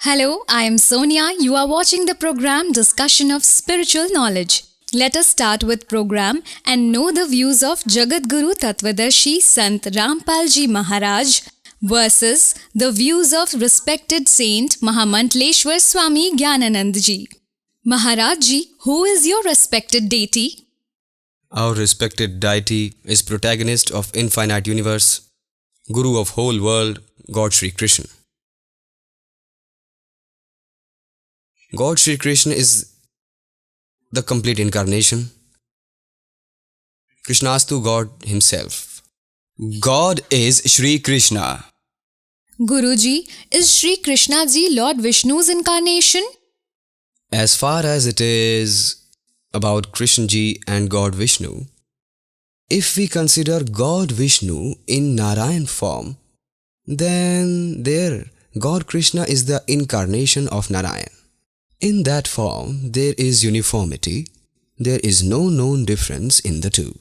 Hello, I am Sonia. You are watching the program Discussion of Spiritual Knowledge. Let us start with program and know the views of Jagat Guru Tattvadarshi Sant Rampal Ji Maharaj versus the views of respected Saint Mahamantleshwar Swami Gyananand Ji. Maharaj Ji, who is your respected deity? Our respected deity is protagonist of infinite universe, Guru of whole world, God Shri Krishna. God Shri Krishna is the complete incarnation. Krishnastu God himself. God is Shri Krishna. Guruji, is Shri Krishna Ji Lord Vishnu's incarnation? As far as it is about Krishna Ji and God Vishnu, if we consider God Vishnu in Narayan form, then there God Krishna is the incarnation of Narayan. In that form, there is uniformity. There is no known difference in the two.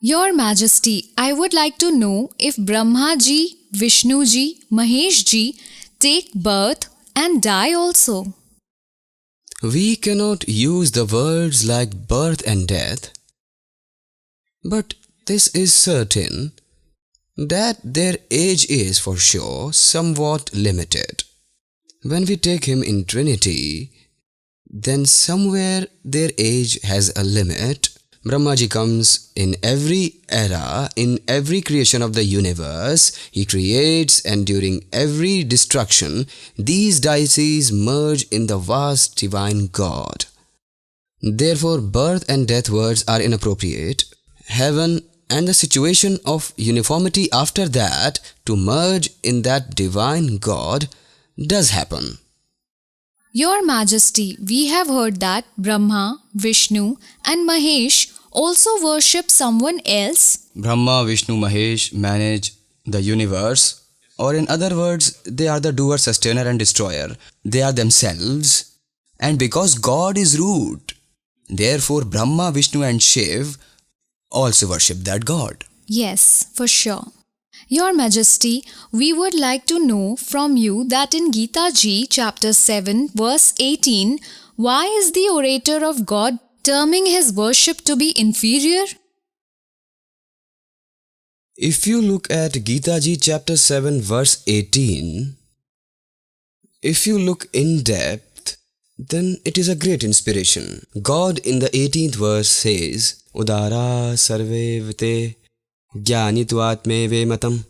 Your Majesty, I would like to know if Brahma Ji, Vishnu Ji, Mahesh Ji take birth and die also. We cannot use the words like birth and death, but this is certain that their age is for sure somewhat limited. When we take him in Trinity, then somewhere their age has a limit. Brahmaji comes in every era, in every creation of the universe. He creates, and during every destruction, these deities merge in the vast divine God. Therefore, birth and death words are inappropriate. Heaven and the situation of uniformity after that to merge in that divine God does happen. Your Majesty, we have heard that Brahma, Vishnu and Mahesh also worship someone else. Brahma, Vishnu, Mahesh manage the universe, or in other words, they are the doer, sustainer and destroyer. They are themselves, and because God is root, therefore Brahma, Vishnu and Shiv also worship that God. Yes, for sure. Your Majesty, we would like to know from you that in Gita Ji chapter 7 verse 18, why is the orator of God terming his worship to be inferior? If you look at Gita Ji chapter 7 verse 18, if you look in depth, then it is a great inspiration. God in the 18th verse says, Udara sarve vite Jnanitvatme vematam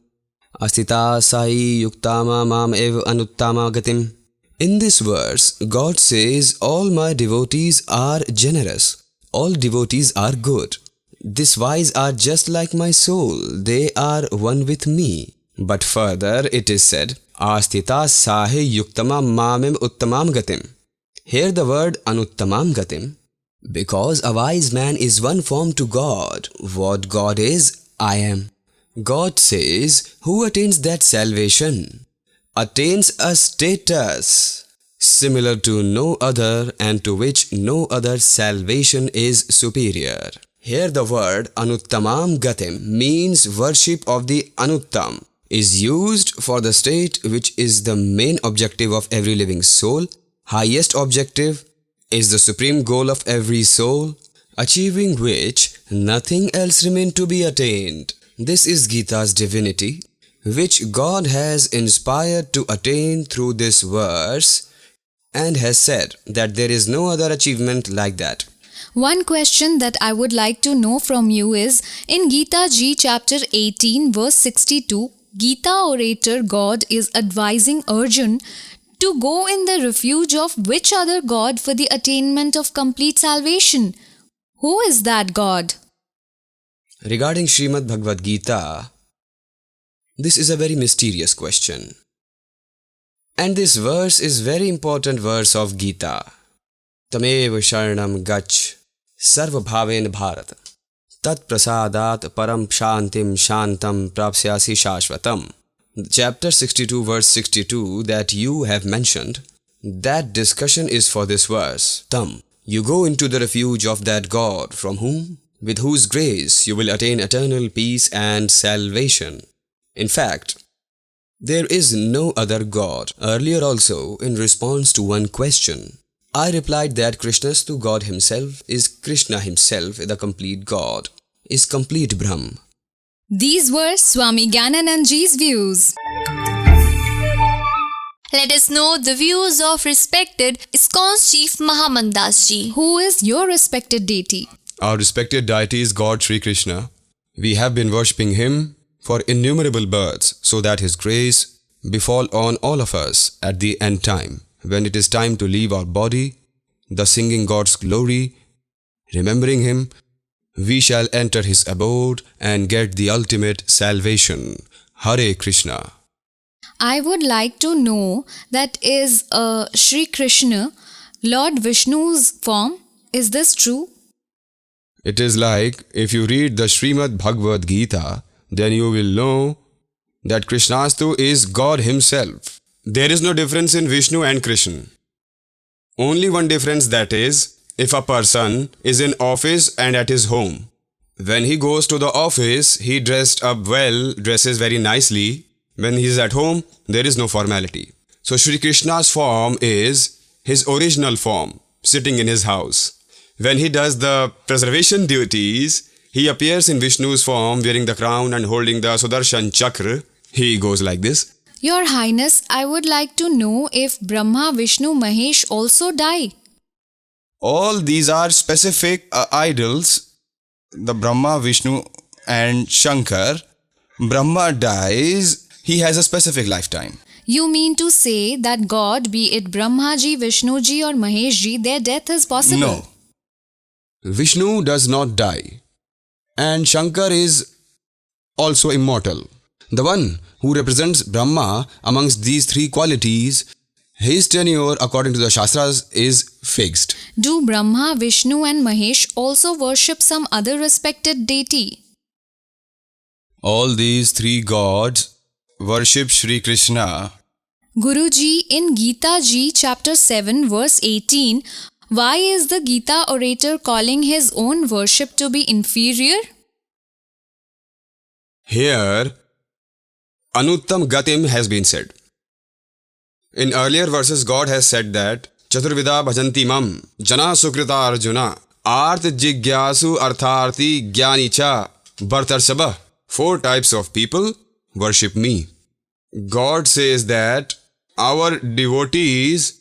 astita sai yuktama mam ev anuttama gatim. In this verse, God says, all my devotees are generous. All devotees are good. These wise are just like my soul. They are one with me. But further it is said, astita sahi yuktama mamem uttamam gatim. Here the word anuttamam gatim, because a wise man is one form to God. What God is, I am. God says, who attains that salvation attains a status similar to no other and to which no other salvation is superior. Here the word anuttamam gatim means worship of the anuttam is used for the state which is the main objective of every living soul. Highest objective is the supreme goal of every soul, achieving which nothing else remains to be attained. This is Gita's divinity, which God has inspired to attain through this verse and has said that there is no other achievement like that. One question that I would like to know from you is, in Gita Ji chapter 18 verse 62, Gita orator God is advising Arjun to go in the refuge of which other God for the attainment of complete salvation? Who is that God? Regarding Srimad Bhagavad Gita, this is a very mysterious question. And this verse is very important verse of Gita. Tamev sharanam gach sarvabhaven bharat tat prasadat param shantim shantam prapsyasi shashvatam. Chapter 62 verse 62 that you have mentioned, that discussion is for this verse. Tam, you go into the refuge of that God from whom, with whose grace you will attain eternal peace and salvation. In fact, There is no other God. Earlier also, in response to one question, I replied that Krishnastu God himself is Krishna himself, the complete God, is complete Brahm. These were Swami Gyananandji's views. Let us know the views of respected Iskcon's Chief Mahamandas ji. Who is your respected deity? Our respected deity is God Sri Krishna. We have been worshipping him for innumerable births, so that his grace befall on all of us at the end time. When it is time to leave our body, thus singing God's glory, remembering him, we shall enter his abode and get the ultimate salvation. Hare Krishna. I would like to know that is Sri Krishna Lord Vishnu's form. Is this true? It is like if you read the Srimad Bhagavad Gita, then you will know that Krishnastu is God himself. There is no difference in Vishnu and Krishna. Only one difference, that is, if a person is in office and at his home. When he goes to the office, he dressed up well, dresses very nicely. When he is at home, there is no formality. So Sri Krishna's form is his original form, sitting in his house. When he does the preservation duties, he appears in Vishnu's form, wearing the crown and holding the Sudarshan Chakra. He goes like this. Your Highness, I would like to know if Brahma, Vishnu, Mahesh also die. All these are specific idols. The Brahma, Vishnu and Shankar. Brahma dies, he has a specific lifetime. You mean to say that God, be it Brahmaji, Vishnuji or Maheshji, their death is possible? No. Vishnu does not die, and Shankar is also immortal. The one who represents Brahma amongst these three qualities, his tenure according to the Shastras is fixed. Do Brahma, Vishnu and Mahesh also worship some other respected deity? All these three gods worship Sri Krishna. Guruji, in Gita Ji chapter 7 verse 18, why is the Gita orator calling his own worship to be inferior? Here, Anuttam Gatim has been said. In earlier verses, God has said that Chaturvida bhajanti mam jana sukrita arjuna art jigyasu artharti jnani cha bhartarsabha. 4 types of people worship me. God says that our devotees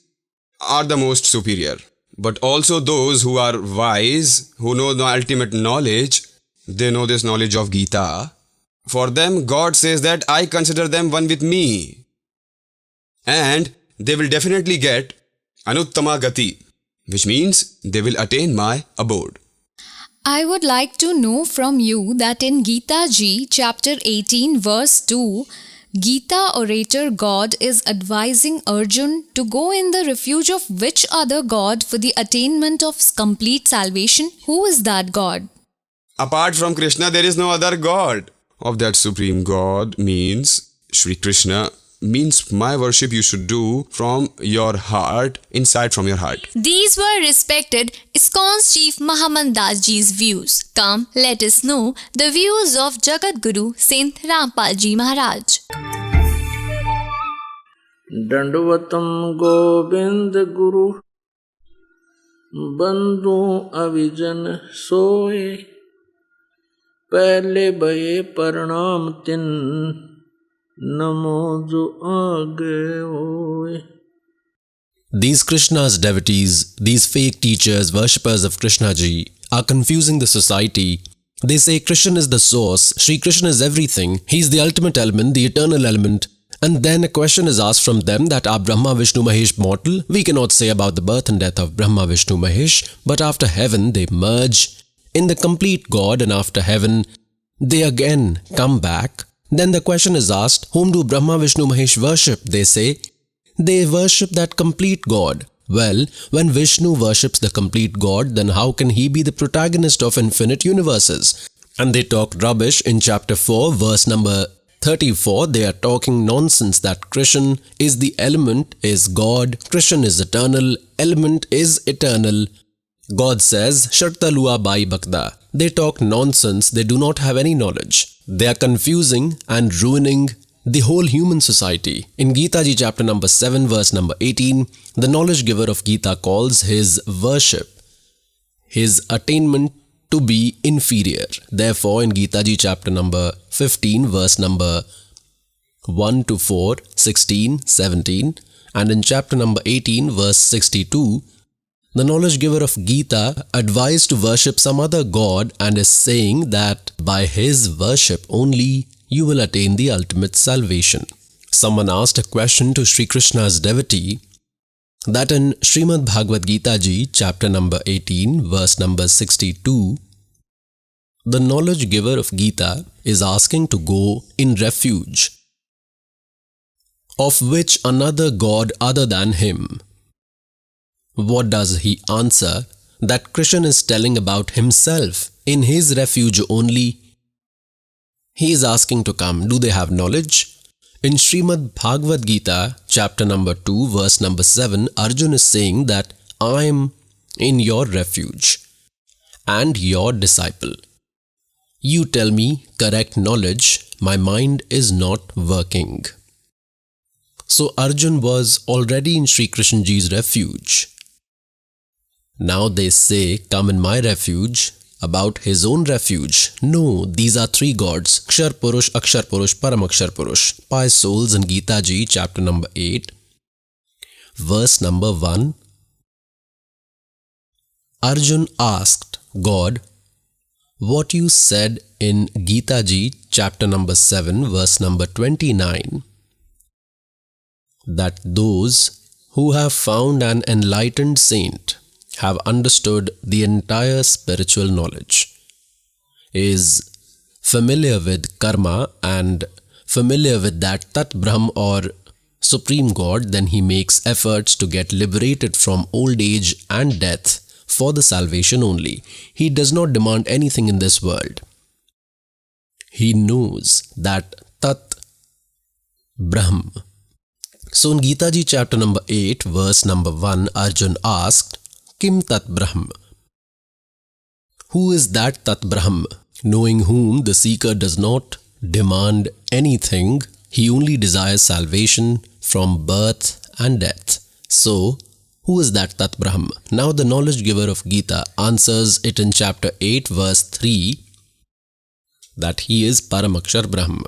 are the most superior. But also those who are wise, who know the ultimate knowledge, they know this knowledge of Gita. For them, God says that I consider them one with me. And they will definitely get Anuttama Gati, which means they will attain my abode. I would like to know from you that in Gita Ji chapter 18 verse 2, Gita orator God is advising Arjun to go in the refuge of which other God for the attainment of complete salvation? Who is that God? Apart from Krishna, there is no other God. Of that supreme God means Sri Krishna, means my worship you should do from your heart, inside from your heart. These were respected Iskcon's Chief Mahamandas ji's views. Come, let us know the views of Jagat Guru Sant Rampal ji Maharaj. दंडवतम Govind Guru बंधु अविजन सोए पहले भये प्रणाम तिन नमो जो आगे होए. These Krishna's devotees, these fake teachers, worshippers of Krishna ji, are confusing the society. They say Krishna is the source, Sri Krishna is everything, he is the ultimate element, the eternal element. And then a question is asked from them that are Brahma, Vishnu, Mahesh mortal? We cannot say about the birth and death of Brahma, Vishnu, Mahesh, but after heaven they merge in the complete God, and after heaven they again come back. Then the question is asked, whom do Brahma, Vishnu, Mahesh worship? They say, they worship that complete God. Well, when Vishnu worships the complete God, then how can he be the protagonist of infinite universes? And they talk rubbish in chapter 4, verse number 34. They are talking nonsense that Krishna is the element, is God, Krishna is eternal, element is eternal. God says, Shartalua Bai Bhakta. They talk nonsense, they do not have any knowledge. They are confusing and ruining the whole human society. In Gita Ji chapter number 7 verse number 18, the knowledge giver of Gita calls his worship, his attainment to be inferior. Therefore, in Gita Ji chapter number 15 verse number 1 to 4, 16, 17, and in chapter number 18 verse 62, the knowledge giver of Gita advised to worship some other god and is saying that by his worship only you will attain the ultimate salvation. Someone asked a question to Sri Krishna's devotee that in Srimad Bhagavad Gita Ji chapter number 18 verse number 62, the knowledge giver of Gita is asking to go in refuge of which another god other than him. What does he answer? That Krishna is telling about himself. In his refuge only he is asking to come. Do they have knowledge? In Srimad Bhagavad Gita chapter number 2 verse number 7, Arjun is saying that I am in your refuge and your disciple. You tell me correct knowledge, my mind is not working. So Arjun was already in Sri Krishna Ji's refuge. Now they say, come in my refuge, about his own refuge. No, these are three gods, Kshar Purush, Akshar Purush, Paramakshar Purush. Pious souls, in Gita Ji chapter number 8, verse number 1, Arjun asked God, what you said in Gita Ji chapter number 7 verse number 29, that those who have found an enlightened saint have understood the entire spiritual knowledge, is familiar with karma and familiar with that Tat Brahm or Supreme God, then he makes efforts to get liberated from old age and death for the salvation only. He does not demand anything in this world. He knows that Tat Brahm. So in Gita Ji chapter number 8 verse number 1, Arjun asked, Kim Tat Brahm? Who is that Tat Brahm, knowing whom the seeker does not demand anything, he only desires salvation from birth and death. So, who is that Tat Brahm? Now the knowledge giver of Gita answers it in chapter 8 verse 3 that he is Paramakshar Brahm.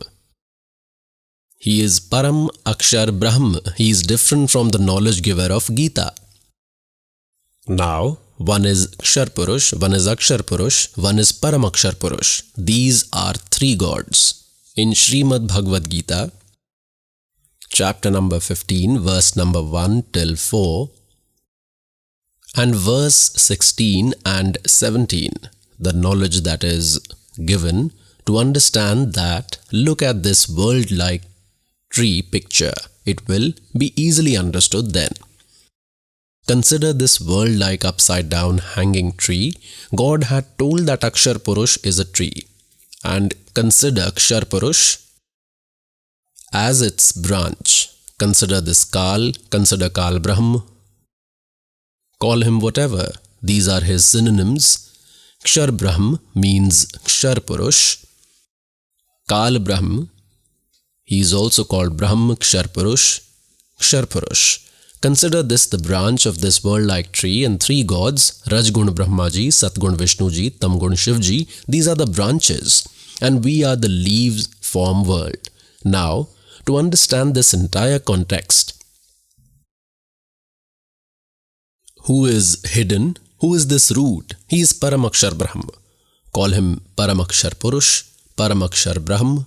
He is Param Akshar Brahm. He is different from the knowledge giver of Gita. Now, one is Kshar Purush, one is Akshar Purush, one is Paramakshar Purush. These are three gods. In Srimad Bhagavad Gita, chapter number 15, verse number 1 till 4, and verse 16 and 17, the knowledge that is given to understand that, look at this world-like tree picture. It will be easily understood then. Consider this world-like upside-down hanging tree. God had told that Akshar Purush is a tree. And consider Akshar Purush as its branch. Consider this Kal, consider Kal Brahm. Call him whatever. These are his synonyms. Kshar Brahm means Kshar Purush. Kal Brahm, he is also called Brahm Kshar Purush, Kshar Purush. Consider this the branch of this world-like tree and three gods, Rajgun Brahmaji, Satgun Vishnuji, Tamgun Shivji. These are the branches and we are the leaves form world. Now, to understand this entire context, who is hidden? Who is this root? He is Paramakshar Brahm. Call him Paramakshar Purush, Paramakshar Brahm,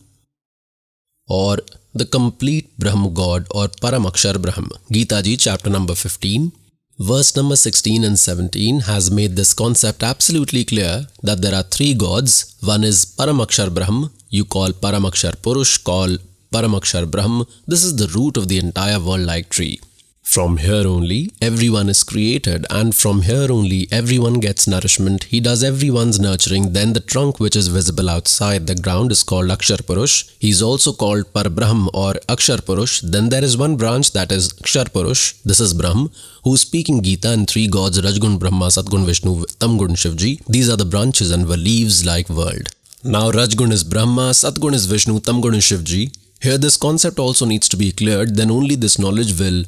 or the complete Brahm God or Paramakshar Brahm. Gita Ji chapter number 15, verse number 16 and 17 has made this concept absolutely clear that there are three gods. One is Paramakshar Brahm, you call Paramakshar Purush, call Paramakshar Brahm. This is the root of the entire world-like tree. From here only everyone is created and from here only everyone gets nourishment. He does everyone's nurturing. Then the trunk which is visible outside the ground is called Akshar Purush. He is also called Parbrahm or Akshar Purush. Then there is one branch that is Kshar Purush. This is Brahm who is speaking Gita and three gods Rajgun Brahma, Satgun Vishnu, Tamgun Shivji. These are the branches and were leaves like world. Now Rajgun is Brahma, Satgun is Vishnu, Tamgun is Shivji. Here this concept also needs to be cleared, then only this knowledge will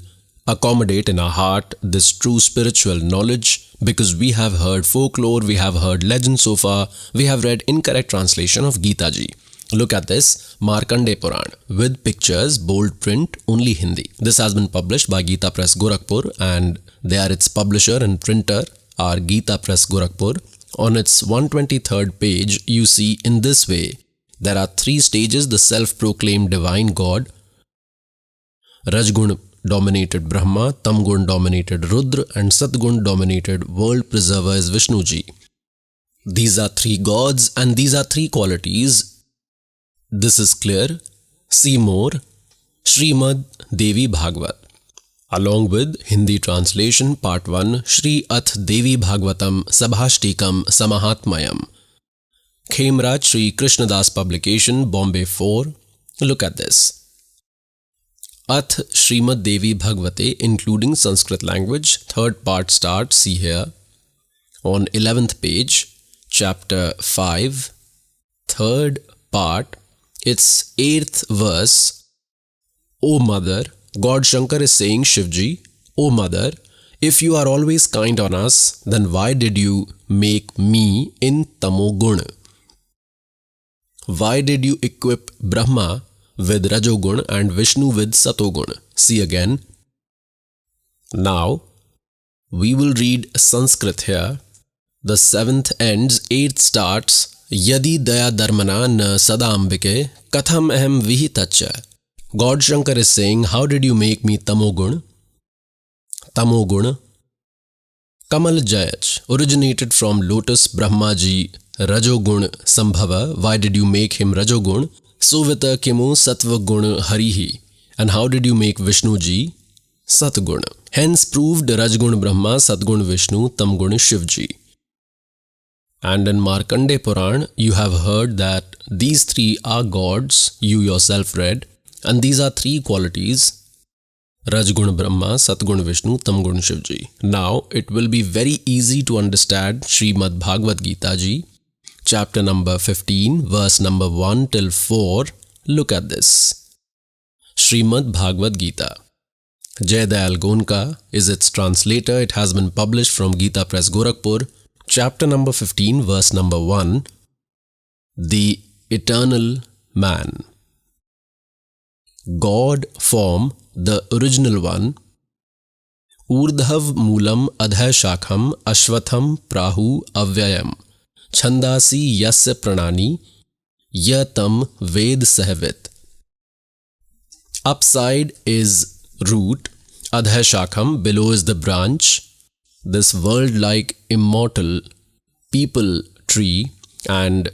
accommodate in our heart this true spiritual knowledge, because we have heard folklore, we have heard legends so far, we have read incorrect translation of Gita ji. Look at this, Markandeya Puran, with pictures, bold print, only Hindi. This has been published by Gita Press Gorakhpur, and they are its publisher and printer are Gita Press Gorakhpur. On its 123rd page, you see in this way, there are 3 stages: the self-proclaimed divine God, Rajgun dominated Brahma, Tamgun dominated Rudra, and Satgun dominated world preserver is Vishnu ji. These are 3 gods and these are 3 qualities. This is clear. See more, Srimad Devi Bhagavad. Along with Hindi translation, Part 1, Shri Ath Devi Bhagavatam Sabhashtikam Samahatmayam. Khemraj Sri Krishnadas Publication, Bombay 4. Look at this. Ath Srimad Devi Bhagavate, including Sanskrit language, 3rd part starts, see here, on 11th page, chapter 5, 3rd part, its 8th verse. O Mother, God Shankar is saying, Shivji, O Mother, if you are always kind on us, then why did you make me in Tamogun? Why did you equip Brahma with Rajogun and Vishnu with Satogun? See again. Now, we will read Sanskrit here. The 7th ends, 8th starts, Yadi Daya Dharmana na Sadambike Katham Ahem Vihitacha. God Shankar is saying, how did you make me Tamogun? Tamogun, Kamal Jayach, originated from Lotus Brahmaji Rajogun Sambhava. Why did you make him Rajogun? Sovita Kimu Sattva Gun Harihi. And how did you make Vishnu ji? Satgun. Hence proved Rajgun Brahma, Satgun Vishnu, Tamgun Shivji. And in Markandeya Puran, you have heard that these 3 are gods, you yourself read, and these are 3 qualities, Rajgun Brahma, Satgun Vishnu, Tamgun Shivji. Now, it will be very easy to understand Srimad Bhagavad Gita ji, chapter number 15, verse number 1 till 4. Look at this. Srimad Bhagavad Gita. Jai Dayal Gonka is its translator. It has been published from Gita Press Gorakhpur. Chapter number 15, verse number 1. The Eternal Man. God form, the original one. Urdhav Moolam Adhay Shakham Ashwatham Prahu Avyayam. Chandasi Yasya Pranani Yatam Ved Sahvit. Upside is root, Adhay Shakham, below is the branch, this world-like immortal people tree, and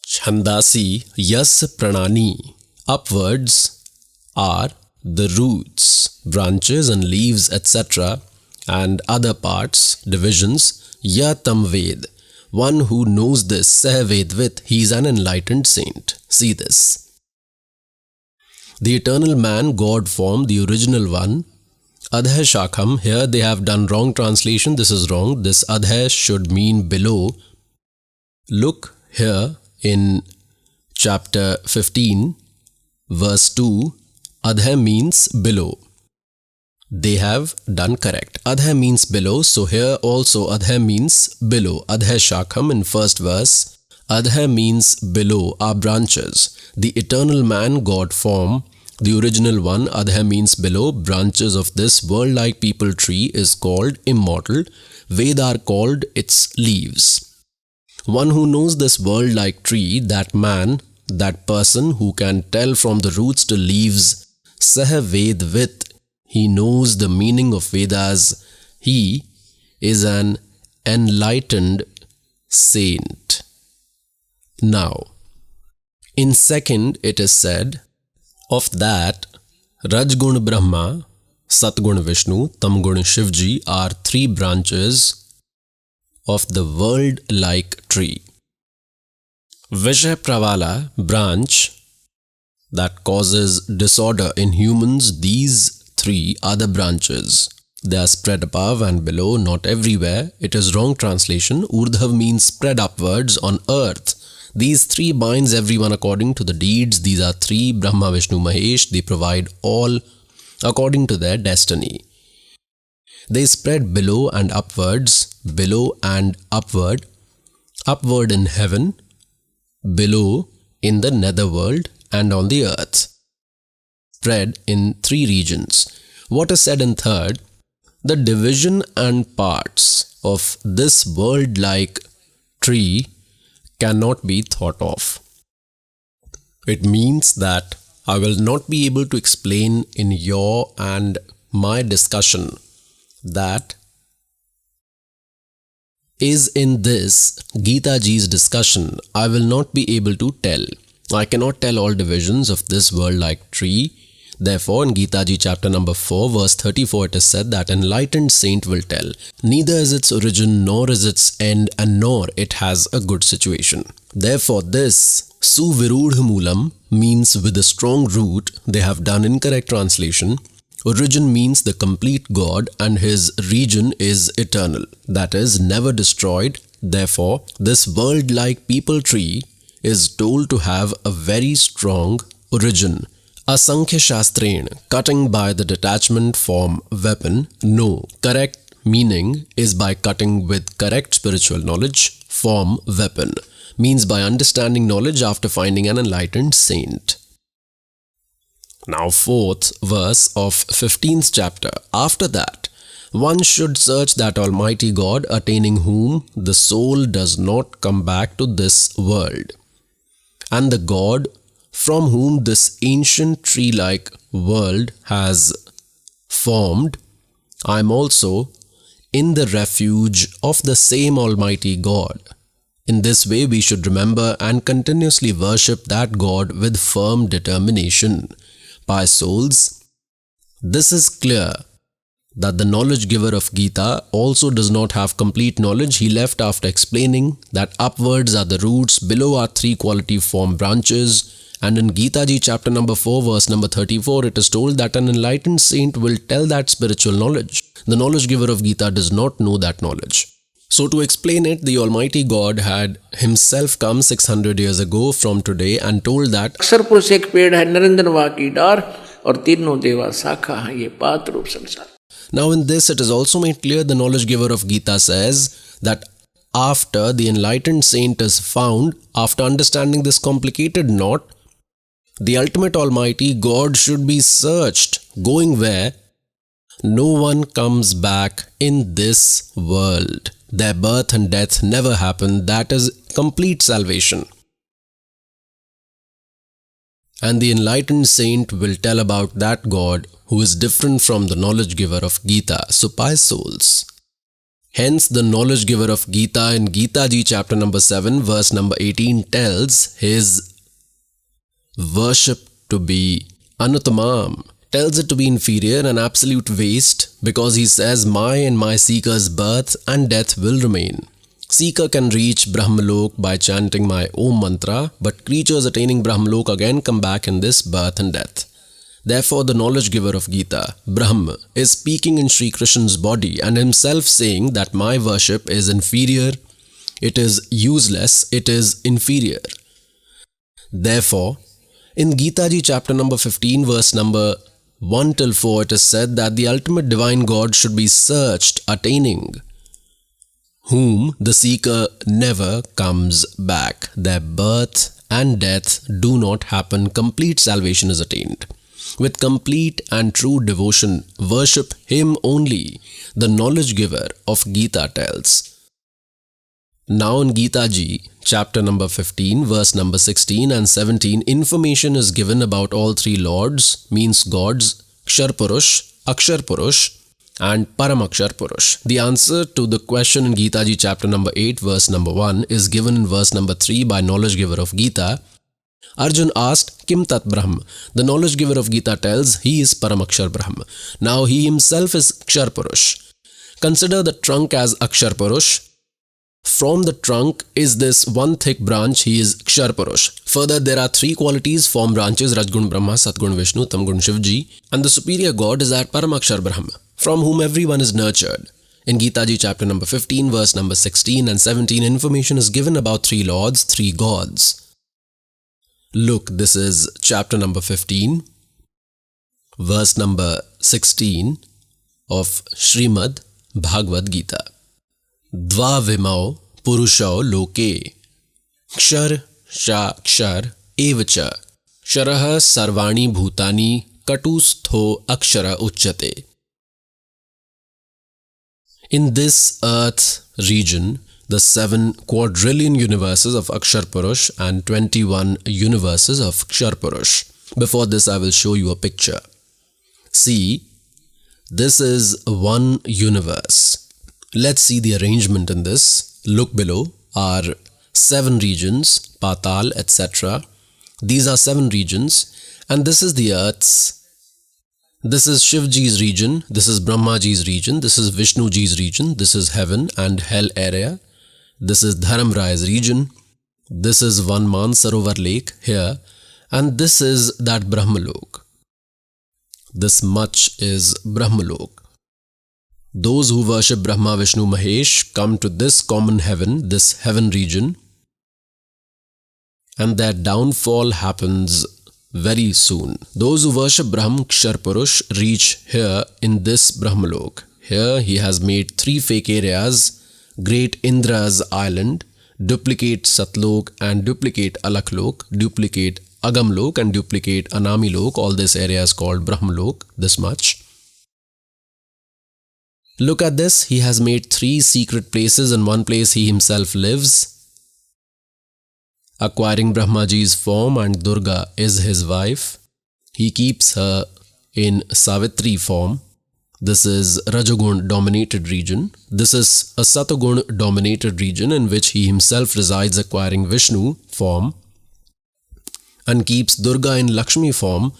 Chandasi Yas Pranani, upwards are the roots, branches and leaves, etc., and other parts, divisions. Yatam Ved, one who knows this, Sah Vedvit, he is an enlightened saint. See this. The eternal man, God form, the original one. Adhay Shakham, here they have done wrong translation, this is wrong. This Adhay should mean below. Look here in chapter 15, verse 2, Adhay means below. They have done correct. Adhay means below, so here also Adhay means below. Adhay Shakham in first verse. Adhay means below, are branches. The eternal man, God form, the original one, Adhay means below, branches of this world-like people tree is called immortal. Veda are called its leaves. One who knows this world-like tree, that man, that person who can tell from the roots to leaves, Sah Vedvit, he knows the meaning of Vedas. He is an enlightened saint. Now, in second it is said, of that, Rajgun Brahma, Satgun Vishnu, Tamgun Shivji are 3 branches of the world-like tree. Vishay Pravala, branch that causes disorder in humans, these 3 are the branches. They are spread above and below, not everywhere. It is wrong translation. Urdhav means spread upwards on earth. These three binds everyone according to the deeds. These are three, Brahma, Vishnu, Mahesh. They provide all according to their destiny. They spread below and upwards, below and upward in heaven, below in the netherworld, and on the earth. Spread in three regions. What is said in third? The division and parts of this world-like tree cannot be thought of. It means that I will not be able to explain in your and my discussion that is in this Gita Ji's discussion. I will not be able to tell. I cannot tell all divisions of this world-like tree. Therefore, in Gita Ji chapter number 4 verse 34 it is said that enlightened saint will tell, neither is its origin nor is its end and nor it has a good situation. Therefore, this Suvirudha Moolam means with a strong root. They have done incorrect translation. Origin means the complete God and his region is eternal, that is never destroyed. Therefore, this world-like people tree is told to have a very strong origin. Asankhya Shastrain, cutting by the detachment form weapon. No, correct meaning is by cutting with correct spiritual knowledge, form weapon, means by understanding knowledge after finding an enlightened saint. Now 4th verse of 15th chapter. After that, one should search that Almighty God, attaining whom the soul does not come back to this world, and the God from whom this ancient tree-like world has formed. I am also in the refuge of the same Almighty God. In this way we should remember and continuously worship that God with firm determination. By souls, this is clear that the knowledge giver of Gita also does not have complete knowledge. He left after explaining that upwards are the roots, below are three quality form branches, and in Gita Ji chapter number 4 verse number 34 it is told that an enlightened saint will tell that spiritual knowledge. The knowledge giver of Gita does not know that knowledge. So to explain it, the Almighty God had himself come 600 years ago from today and told that अक्षर पुरुष एक पेड़ है, निरंजन वा की डार और तीनों देवा शाखा है, ये पात रूप संसार. Now in this it is also made clear, the knowledge giver of Gita says that after the enlightened saint is found, after understanding this complicated knot, the ultimate Almighty God should be searched, going where no one comes back in this world. Their birth and death never happen. That is complete salvation. And the enlightened saint will tell about that God who is different from the knowledge giver of Gita. So pious souls, hence the knowledge giver of Gita in Gita Ji chapter number 7 verse number 18 tells his worship to be anuttamam, tells it to be inferior and absolute waste, because he says my and my seeker's birth and death will remain. Seeker can reach Brahmalok by chanting my Om mantra, but creatures attaining Brahmalok again come back in this birth and death. Therefore the knowledge giver of Gita, Brahma, is speaking in Sri Krishna's body and himself saying that my worship is inferior, it is useless, it is inferior. Therefore, in Gita Ji chapter number 15 verse number 1 till 4 it is said that the ultimate divine God should be searched, attaining whom the seeker never comes back. Their birth and death do not happen. Complete salvation is attained. With complete and true devotion, worship him only, the knowledge giver of Gita tells. Now in Gita Ji, chapter number 15, verse number 16 and 17, information is given about all three lords, means gods, Kshar Purush, Akshar Purush and Paramakshar Purush. The answer to the question in Gita Ji chapter number 8, verse number 1 is given in verse number 3 by knowledge giver of Gita. Arjun asked, Kim Tat Brahm? The knowledge giver of Gita tells he is Paramakshar Brahm. Now he himself is Kshar Purush. Consider the trunk as Akshar Purush. From the trunk is this one thick branch, he is Kshar Purush. Further, there are three qualities, form branches, Rajgun Brahma, Satgun Vishnu, Tamgun Shivji, and the superior God is at Paramakshar Brahma, from whom everyone is nurtured. In Gita Ji chapter number 15, verse number 16 and 17, information is given about three lords, three gods. Look, this is chapter number 15, verse number 16 of Srimad Bhagavad Gita. Dva vimao purushao loke kshar sha kshar evacha ksharaha sarvani bhutani katustho akshara uchyate. In this earth region, the 7 quadrillion universes of Akshar Purush and 21 universes of Kshar Purush. Before this, I will show you a picture. See, this is one universe. Let's see the arrangement in this. Look below are 7 regions, Patal, etc. These are 7 regions, and this is the earth's. This is Shivji's region, this is Brahmaji's region, this is Vishnuji's region, this is heaven and hell area, this is Dharamrai's region, this is one Mansarovar lake here, and this is that Brahmalok. This much is Brahmalok. Those who worship Brahma, Vishnu, Mahesh come to this common heaven, this heaven region, and their downfall happens very soon. Those who worship Brahm, Kshar Purush, reach here in this Brahmalok. Here he has made 3 fake areas, Great Indra's island, duplicate Satlok and duplicate Alaklok, duplicate Agamlok and duplicate Anamilok. All this area is called Brahmalok, this much. Look at this, he has made 3 secret places. In one place he himself lives, acquiring Brahmaji's form, and Durga is his wife. He keeps her in Savitri form. This is Rajagun dominated region. This is a Satagun dominated region in which he himself resides, acquiring Vishnu form, and keeps Durga in Lakshmi form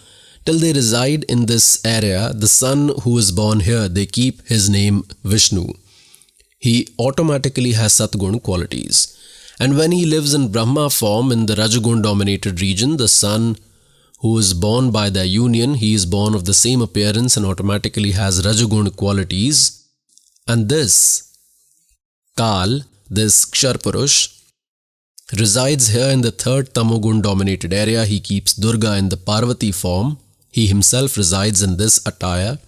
till they reside in this area. The son who is born here, they keep his name Vishnu. He automatically has Satgun qualities. And when he lives in Brahma form in the Rajagun dominated region, the son who is born by their union, he is born of the same appearance and automatically has Rajagun qualities. And this Kal, this Kshar Purush, resides here in the 3rd Tamogun dominated area. He keeps Durga in the Parvati form. He himself resides in this attire.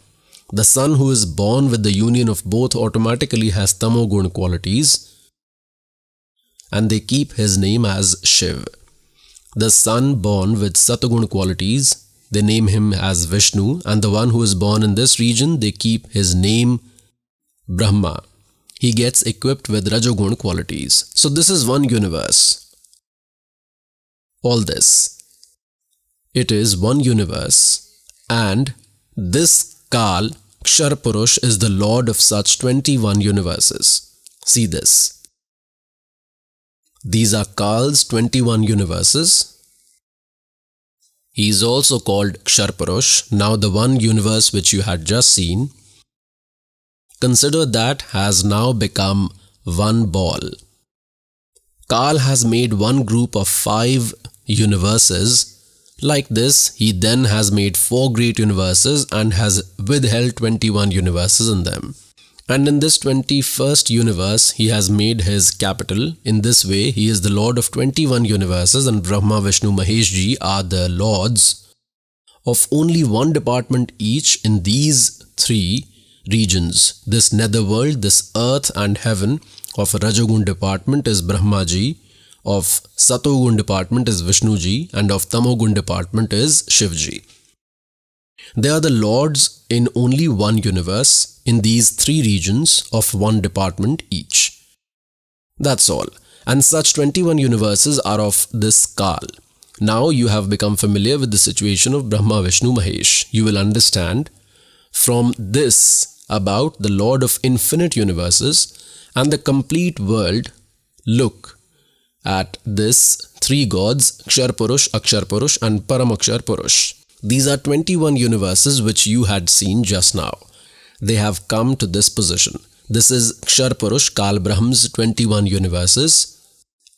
The son who is born with the union of both automatically has Tamogun qualities, and they keep his name as Shiv. The son born with Satagun qualities, they name him as Vishnu, and the one who is born in this region, they keep his name Brahma. He gets equipped with Rajagun qualities. So this is one universe. All this. It is one universe, and this Kal, Kshar Purush, is the lord of such 21 universes. See this. These are Kal's 21 universes. He is also called Kshar Purush. Now the one universe which you had just seen, consider that has now become one ball. Kal has made one group of 5 universes. Like this, he then has made 4 great universes and has withheld 21 universes in them. And in this 21st universe, he has made his capital. In this way, he is the lord of 21 universes, and Brahma, Vishnu, Mahesh Ji are the lords of only one department each in these 3 regions. This netherworld, this earth and heaven of Rajagun department is Brahma Ji, of Satogun department is Vishnu Ji, and of Tamogun department is Shiv Ji. They are the lords in only one universe in these 3 regions of one department each. That's all. And such 21 universes are of this Kal. Now you have become familiar with the situation of Brahma, Vishnu, Mahesh. You will understand from this about the Lord of infinite universes and the complete world. Look at this 3 gods, Kshar Purush, Akshar Purush and Paramakshar Purush. These are 21 universes which you had seen just now. They have come to this position. This is Kshar Purush, Kal Brahm's 21 universes.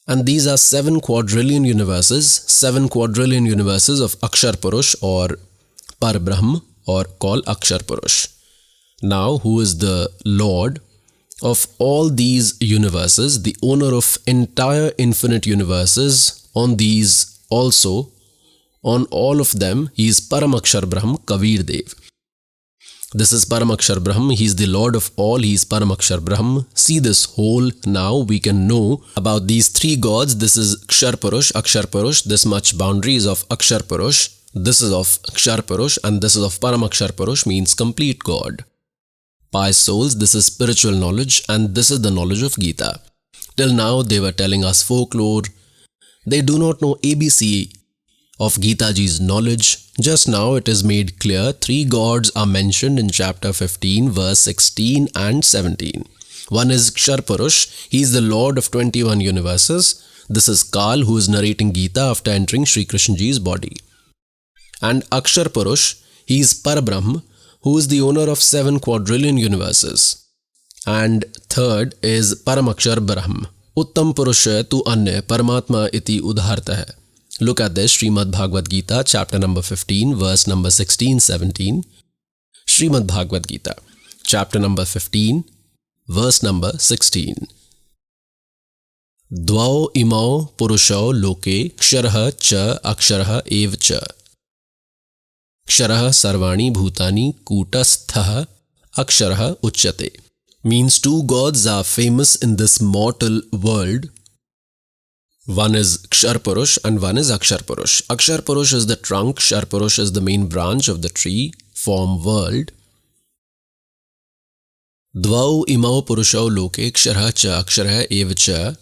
And these are 7 quadrillion universes, 7 quadrillion universes of Akshar Purush or Par Brahm, or called Akshar Purush. Now, who is the Lord of all these universes, the owner of entire infinite universes, on these also, on all of them, he is Paramakshar Brahm, Kabir Dev. This is Paramakshar Brahm, he is the Lord of all, he is Paramakshar Brahm. See this whole, now we can know about these three gods. This is Kshar Purush, Akshar Purush, this much boundaries of Akshar Purush, this is of Kshar Purush, and this is of Paramakshar Purush, means complete God. Pious souls, this is spiritual knowledge, and this is the knowledge of Gita. Till now they were telling us folklore. They do not know ABC of Gita Ji's knowledge. Just now it is made clear, three gods are mentioned in chapter 15, verse 16 and 17. One is Kshar Purush, he is the Lord of 21 universes. This is Kal, who is narrating Gita after entering Sri Krishna Ji's body. And Akshar Purush, he is Parabrahm, who is the owner of 7 quadrillion universes. And third is Paramakshar Brahm. Uttam Purusha tu Anya Paramatma iti udharta hai. Look at this, Srimad Bhagavad Gita, chapter number 15, verse number 16-17. Srimad Bhagavad Gita, chapter number 15, verse number 16. Dvau imau purushau loke ksharah cha aksharah ev cha. Ksharah sarvani bhutani kutasthah aksharah uchyate. Means two gods are famous in this mortal world. One is Kshar Purush and one is Akshar Purush. Akshar Purush is the trunk, Kshar Purush is the main branch of the tree, form world. Dvau imau purushau loke ksharah cha aksharah ev cha.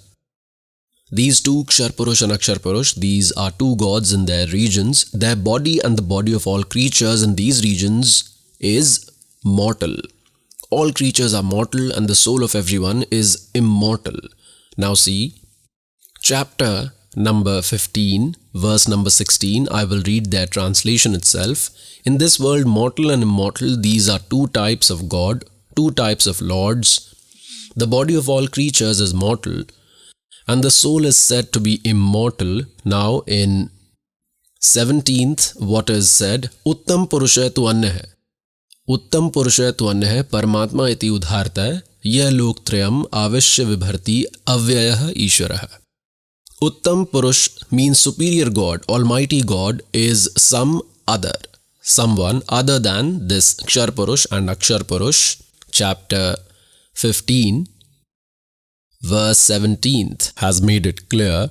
These two, Kshar Purush and Akshar Purush, these are two gods in their regions. Their body and the body of all creatures in these regions is mortal. All creatures are mortal and the soul of everyone is immortal. Now see, chapter number 15, verse number 16, I will read their translation itself. In this world, mortal and immortal, these are two types of God, two types of lords. The body of all creatures is mortal, and the soul is said to be immortal. Now in 17th, what is said? Uttam Purusha tu Anya hai. Uttam Purusha tu Anya hai, Paramatma iti udharta hai, yah lok trayam avishya vibharti avyayah ishwarah. Uttam Purush means superior God, Almighty God is some other, someone other than this Kshar Purush and Akshar Purush. Chapter 15, verse 17th has made it clear,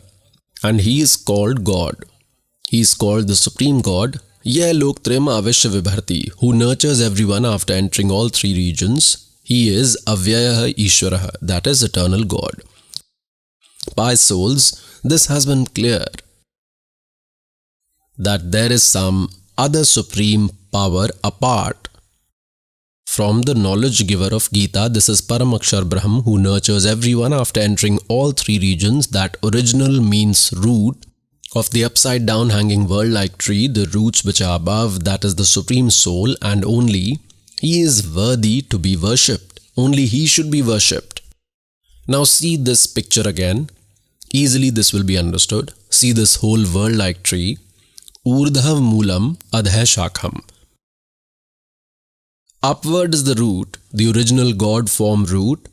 and he is called God. He is called the Supreme God, Yeh Lok Trim Avishya Vibharti, who nurtures everyone after entering all three regions. He is Avyayah Ishwaraha, that is eternal God. Pious souls, this has been clear that there is some other supreme power apart from the knowledge giver of Gita. This is Paramakshar Brahm, who nurtures everyone after entering all three regions. That original means root of the upside down hanging world like tree, the roots which are above, that is the supreme soul, and only he is worthy to be worshipped. Only he should be worshipped. Now see this picture again. Easily this will be understood. See this whole world like tree. Urdhav Moolam Adha Shakham. Upward is the root, the original God form root,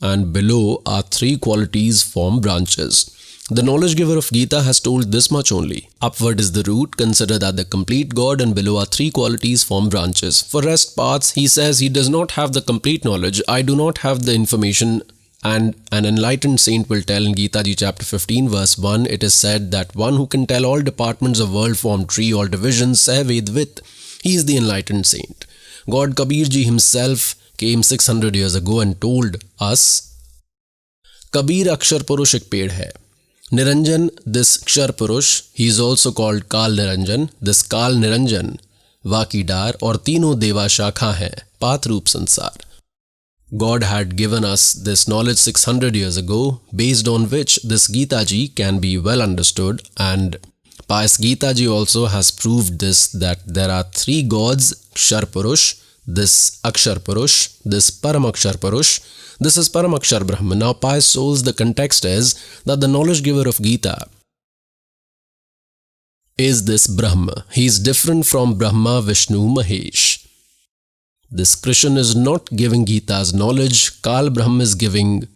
and below are three qualities form branches. The knowledge giver of Gita has told this much only. Upward is the root, consider that the complete God, and below are three qualities form branches. For rest parts, he says he does not have the complete knowledge. I do not have the information. And an enlightened saint will tell in Gita Ji chapter 15 verse 1, it is said that one who can tell all departments of world form tree, all divisions, Sah Vedvit, he is the enlightened saint. God Kabir Ji himself came 600 years ago and told us, Kabir Akshar Purush ek ped hai. Niranjan, this Kshar Purush, he is also called Kal Niranjan. This Kal Niranjan, Vakidar or Tino Deva Shakha hai, Path Roop Sansar. God had given us this knowledge 600 years ago, based on which this Gita Ji can be well understood, and pious Gita Ji also has proved this, that there are three gods, Kshar Purush, this Akshar Purush, this Paramakshar Purush, this is Paramakshar Brahma. Now pious souls, the context is that the knowledge giver of Gita is this Brahma. He is different from Brahma, Vishnu, Mahesh. This Krishna is not giving Gita's knowledge, Kal Brahm is giving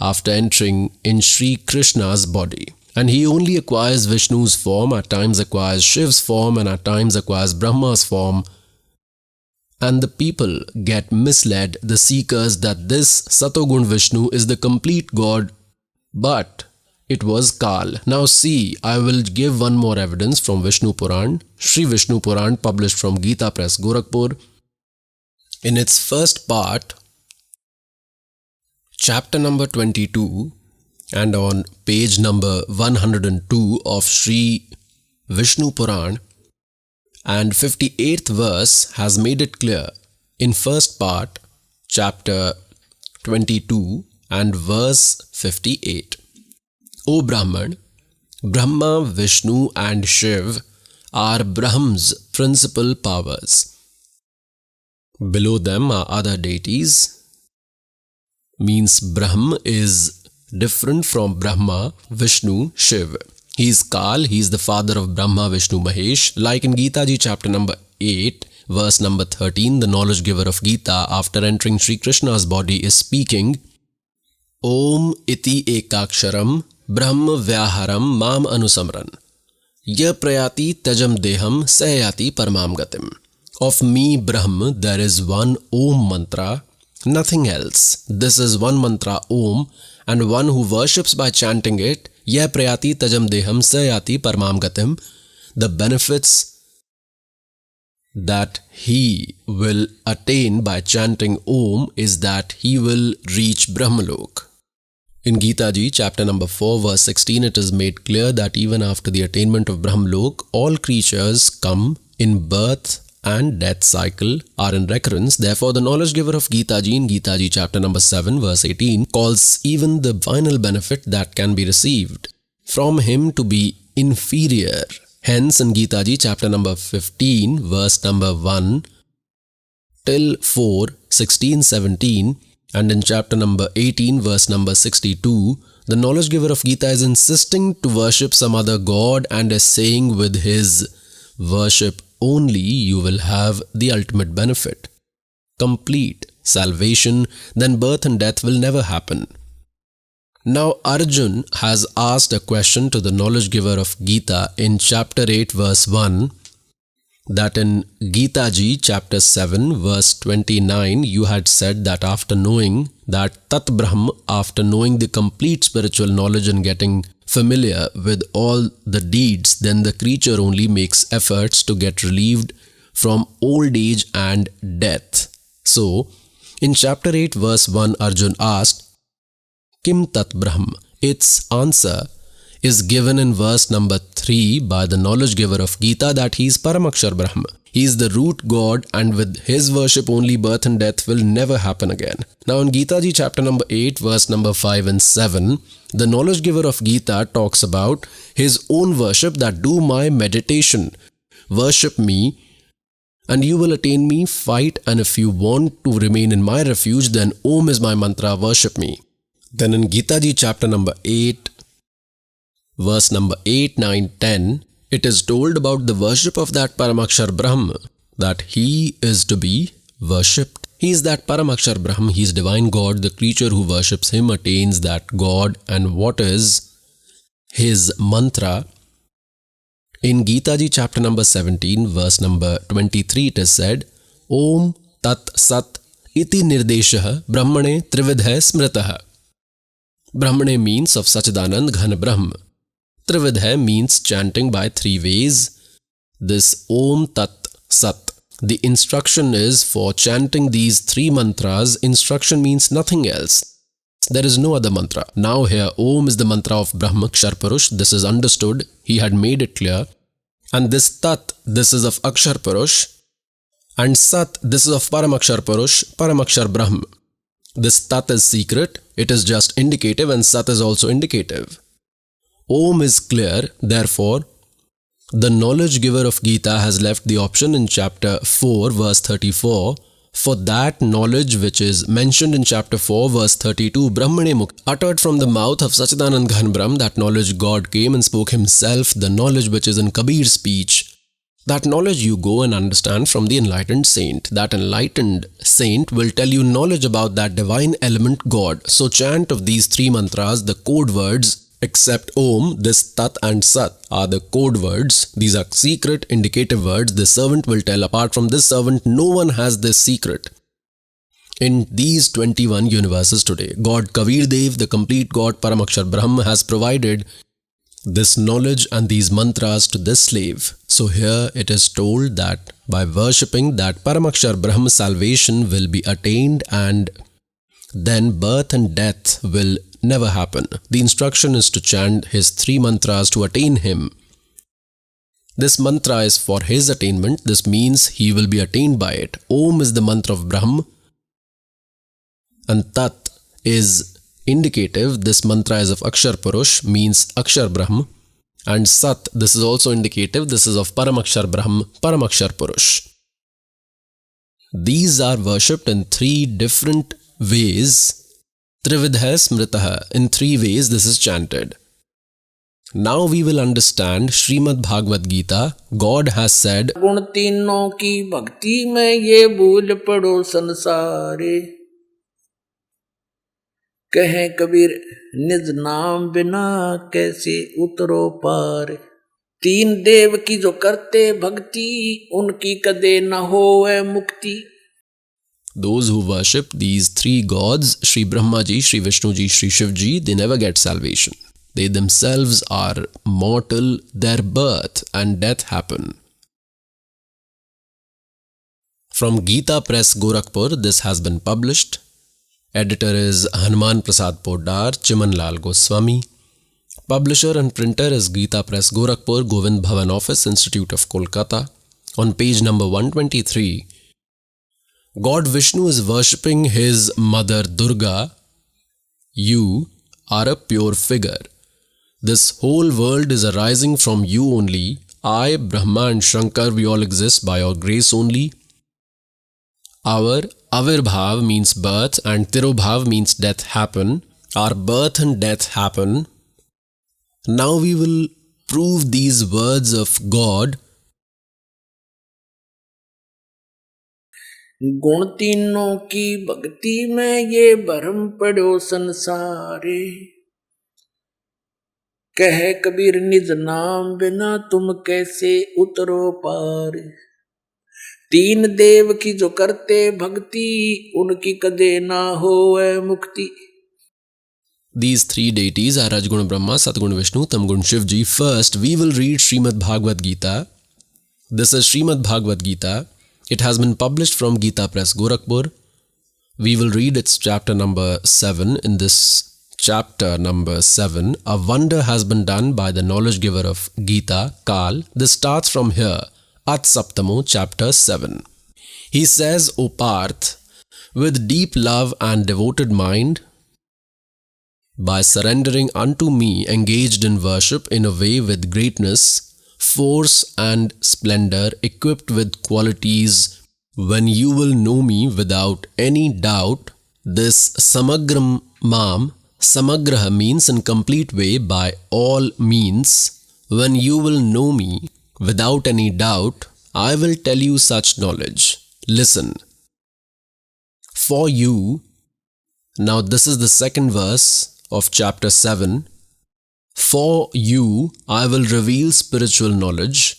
after entering in Sri Krishna's body. And he only acquires Vishnu's form, at times acquires Shiv's form, and at times acquires Brahma's form. And the people get misled, the seekers, that this Satogun Vishnu is the complete God, but it was Kal. Now see, I will give one more evidence from Vishnu Puran, Sri Vishnu Puran, published from Gita Press, Gorakhpur. In its first part, chapter number 22, and on page number 102 of Sri Vishnu Puran, and 58th verse has made it clear in first part, chapter 22 and verse 58. O Brahman, Brahma, Vishnu and Shiv are Brahm's principal powers. Below them are other deities. Means Brahm is different from Brahma, Vishnu, Shiv. He is Kal, he is the father of Brahma, Vishnu, Mahesh. Like in Gita Ji chapter number 8, verse number 13, the knowledge giver of Gita, after entering Sri Krishna's body, is speaking, Om iti ekaksharam Brahma vyaharam mam anusamran ya prayati tajam deham sayati paramam gatim. Of me, Brahma, there is one Om mantra, nothing else. This is one mantra Om, and one who worships by chanting it, ya prayati tajam deham sayati paramam gatim, the benefits that he will attain by chanting Om is that he will reach Brahmalok. In Gita Ji, chapter number 4, verse 16, it is made clear that even after the attainment of Brahmalok, all creatures come in birth and death cycle are in recurrence. Therefore, the knowledge giver of Gita Ji in Gita Ji chapter number 7, verse 18, calls even the final benefit that can be received from him to be inferior. Hence, in Gita Ji chapter number 15, verse number 1 till 4, 16, 17, and in chapter number 18, verse number 62, the knowledge giver of Gita is insisting to worship some other god and is saying, with his worship only you will have the ultimate benefit, complete salvation, then birth and death will never happen. Now Arjun has asked a question to the knowledge giver of Gita in chapter 8, verse 1, that in Gita Ji chapter 7 verse 29 you had said that after knowing that Tat Brahm, after knowing the complete spiritual knowledge and getting familiar with all the deeds, then the creature only makes efforts to get relieved from old age and death. So, in chapter 8 verse 1 Arjun asked, Kim Tat Brahm? Its answer is given in verse number 3 by the knowledge giver of Gita that he is Paramakshar Brahma. He is the root God, and with his worship only birth and death will never happen again. Now in Gita Ji chapter number 8 verse number 5 and 7, the knowledge giver of Gita talks about his own worship, that do my meditation, worship me and you will attain me, fight, and if you want to remain in my refuge, then Om is my mantra, worship me. Then in Gita Ji chapter number 8 verse number 8, 9, 10, it is told about the worship of that Paramakshar Brahma, that he is to be worshipped. He is that Paramakshar Brahma, he is divine God. The creature who worships him attains that God. And what is his mantra? In Gita Ji chapter number 17 verse number 23 it is said, Om Tat Sat Iti Nirdeshah Brahmane Trividha Smritaha. Brahmane means of Sachidanand Ghan Brahm. Trividha means chanting by 3 ways. This Om Tat Sat, the instruction is for chanting these 3 mantras. Instruction means nothing else. There is no other mantra. Now here Om is the mantra of Brahma Akshar Purush. This is understood. He had made it clear. And this Tat, this is of Akshar Purush. And Sat, this is of Paramakshar Purush, Paramakshar Brahma. This Tat is secret. It is just indicative, and Sat is also indicative. Om is clear, therefore, the knowledge giver of Gita has left the option in chapter 4 verse 34 for that knowledge which is mentioned in chapter 4 verse 32, Brahmane Mukti, uttered from the mouth of Sachidanand Ghan Brahm. That knowledge God came and spoke himself, the knowledge which is in Kabir's speech, That knowledge you go and understand from the enlightened saint. That enlightened saint will tell you knowledge about that divine element God. So chant of these three mantras, the code words, except Om, this Tat and Sat are the code words. These are secret indicative words. The servant will tell. Apart from this servant, no one has this secret. In these 21 universes today, God Kabir Dev, the complete God Paramakshar Brahm, has provided this knowledge and these mantras to this slave. So here it is told that by worshipping that Paramakshar Brahm, salvation will be attained and then birth and death will never happen. The instruction is to chant his three mantras to attain him. This mantra is for his attainment. This means he will be attained by it. Om is the mantra of Brahm and Tat is indicative. This mantra is of Akshar Purush, means Akshar Brahm, and Sat, this is also indicative. This is of Paramakshar Brahm, Paramakshar Purush. These are worshipped in three different ways. Trividha Smritaha, in three ways this is chanted. Now we will understand Srimad Bhagavad Gita. God has said, गुण तीनों की भक्ति में ये भूल पड़ो संसारे, कहें कबीर निज नाम बिना कैसे उतरो पार। तीन देव की जो करते भक्ति, उनकी कदे न होए मुक्ति। those who worship these three gods, Sri Brahma Ji, Sri Vishnu Ji, Sri Shiv Ji, they never get salvation. They themselves are mortal, their birth and death happen. From Gita Press, Gorakhpur, this has been published. Editor is Hanuman Prasad Poddar, Chiman Lal Goswami. Publisher and printer is Gita Press, Gorakhpur, Govind Bhavan Office, Institute of Kolkata. On page number 123, God Vishnu is worshipping his mother Durga. You are a pure figure. This whole world is arising from you only. I, Brahma and Shankar, we all exist by your grace only. Our Avirbhav means birth and Tirobhav means death happen. Our birth and death happen. Now we will prove these words of God. गुण तीनों की भक्ति में ये भरम पड़ो संसारे, कहे कबीर निज नाम बिना तुम कैसे उतरो पार। तीन देव की जो करते भक्ति, उनकी कदे ना होए मुक्ति। These three deities are Rajguna Brahma, Satguna Vishnu, Tamguna Shiv Ji. First, we will read Srimad Bhagavad Gita. This is Srimad Bhagavad Gita. It has been published from Gita Press, Gorakhpur. We will read its chapter number 7. In this chapter number 7, a wonder has been done by the knowledge giver of Gita, Kal. This starts from here, At Saptamo, chapter 7. He says, O Parth, with deep love and devoted mind, by surrendering unto me, engaged in worship in a way with greatness, force and splendor, equipped with qualities, when you will know me without any doubt, this Samagram Mam, Samagraha means in complete way, by all means, when you will know me without any doubt, I will tell you such knowledge. Listen. For you, now this is the second verse of chapter 7. For you, I will reveal spiritual knowledge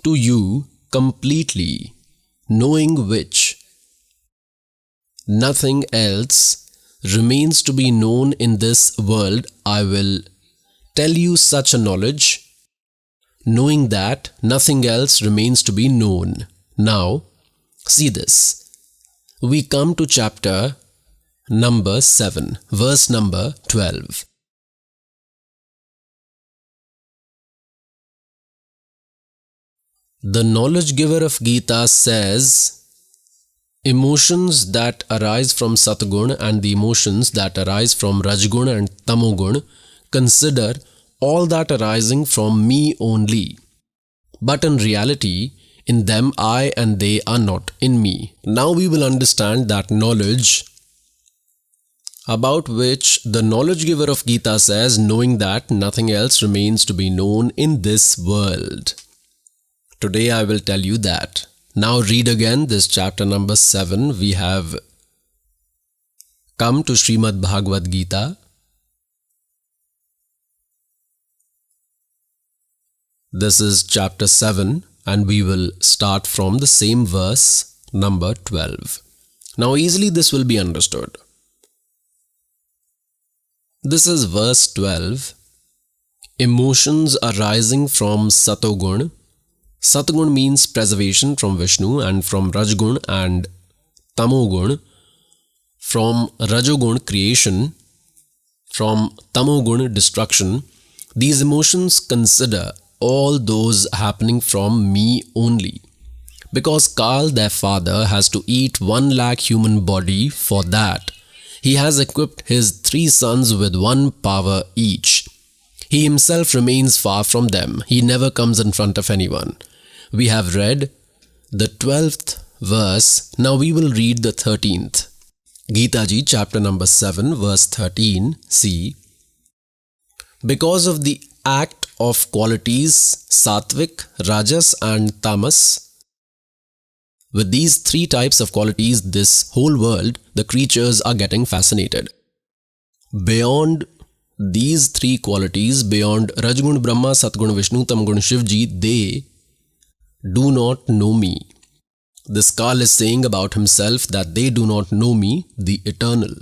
to you completely, knowing which nothing else remains to be known in this world. I will tell you such a knowledge, knowing that nothing else remains to be known. Now, see this. We come to chapter number 7, verse number 12. The knowledge giver of Gita says, emotions that arise from Satguna and the emotions that arise from Rajguna and Tamoguna, consider all that arising from me only. But in reality, in them I and they are not in me. Now we will understand that knowledge about which the knowledge giver of Gita says, knowing that nothing else remains to be known in this world. Today I will tell you that. Now read again this chapter number 7. We have come to Srimad Bhagavad Gita. This is chapter 7 and we will start from the same verse number 12. Now easily this will be understood. This is verse 12. Emotions arising from Satogun. Satogun means preservation from Vishnu, and from Rajgun and Tamogun. From Rajogun creation, from Tamogun destruction. These emotions consider all those happening from me only. Because Kal, their father, has to eat 1 lakh human body. For that, he has equipped his 3 sons with 1 power each. He himself remains far from them. He never comes in front of anyone. We have read the 12th verse. Now we will read the 13th. Gita Ji, chapter number 7, verse 13. See, because of the act of qualities Satvik, Rajas and Tamas, with these 3 types of qualities, this whole world, the creatures are getting fascinated. Beyond these 3 qualities, beyond Rajgun Brahma, Satgun Vishnu, Tamgun Shivji, they do not know me. This Kal is saying about himself that they do not know me, the Eternal.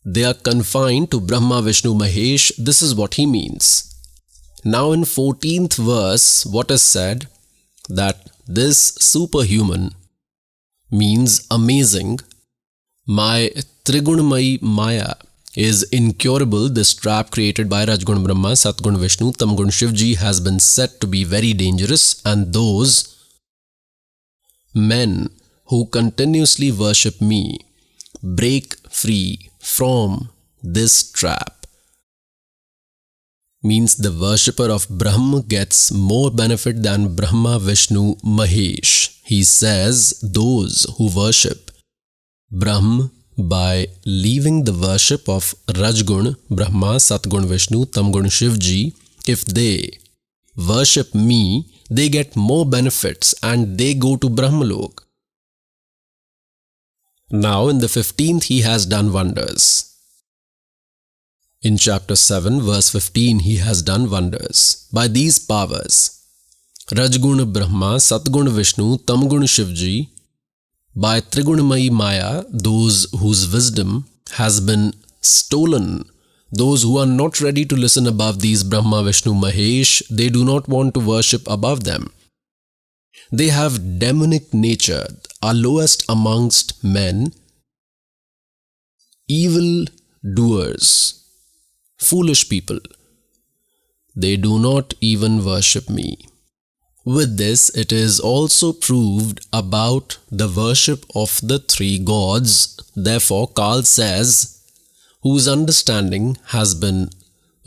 They are confined to Brahma, Vishnu, Mahesh. This is what he means. Now in 14th verse, what is said? That this superhuman means amazing. My Trigunmayi Maya is incurable. This trap created by Rajgun Brahma, Satgun Vishnu, Tamgun Shivji has been said to be very dangerous, and those men who continuously worship me break free from this trap. Means the worshipper of Brahma gets more benefit than Brahma, Vishnu, Mahesh. He says those who worship Brahma by leaving the worship of Rajgun, Brahma, Satgun, Vishnu, Tamgun, Shivji, if they worship me, they get more benefits and they go to Brahmalok. Now in the 15th he has done wonders. In chapter 7 verse 15 he has done wonders. By these powers, Rajgun Brahma, Satgun Vishnu, Tamgun Shivji, by Trigunmayi Maya, those whose wisdom has been stolen, those who are not ready to listen above these Brahma, Vishnu, Mahesh, they do not want to worship above them. They have demonic nature, are lowest amongst men, evil doers, foolish people. They do not even worship me. With this, it is also proved about the worship of the 3 gods. Therefore, Kal says, whose understanding has been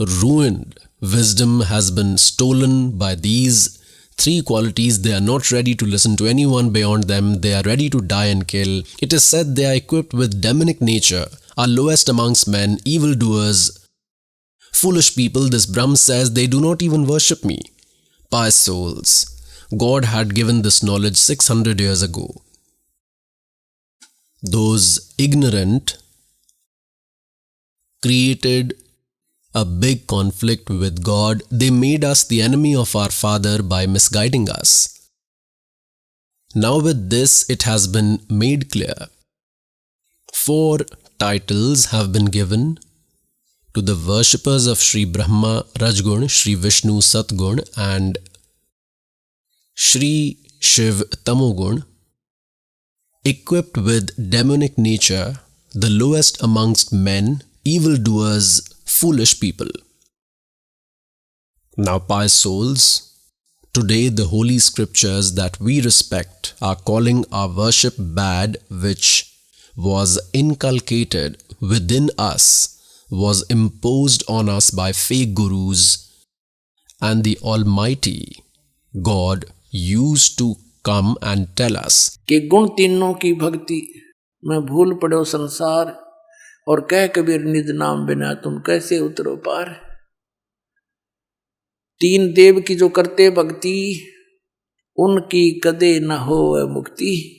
ruined, wisdom has been stolen by these 3 qualities. They are not ready to listen to anyone beyond them. They are ready to die and kill. It is said they are equipped with demonic nature, are lowest amongst men, evildoers, foolish people. This Brahm says they do not even worship me. Pious souls, God had given this knowledge 600 years ago. Those ignorant created a big conflict with God. They made us the enemy of our Father by misguiding us. Now with this it has been made clear. 4 titles have been given to the worshippers of Sri Brahma, Rajgun, Sri Vishnu, Satgun and Sri Shiv, Tamogun, equipped with demonic nature, the lowest amongst men, evildoers, foolish people. Now, pious souls, today the holy scriptures that we respect are calling our worship bad, which was inculcated within us, was imposed on us by fake gurus, and the Almighty God used to come and tell us कि गुण तीनों की भक्ति में भूल पड़ो संसार और कह कबीर निज नाम बिना तुम कैसे उतरो पार। तीन देव की जो करते भक्ति, उनकी कदे न हो मुक्ति।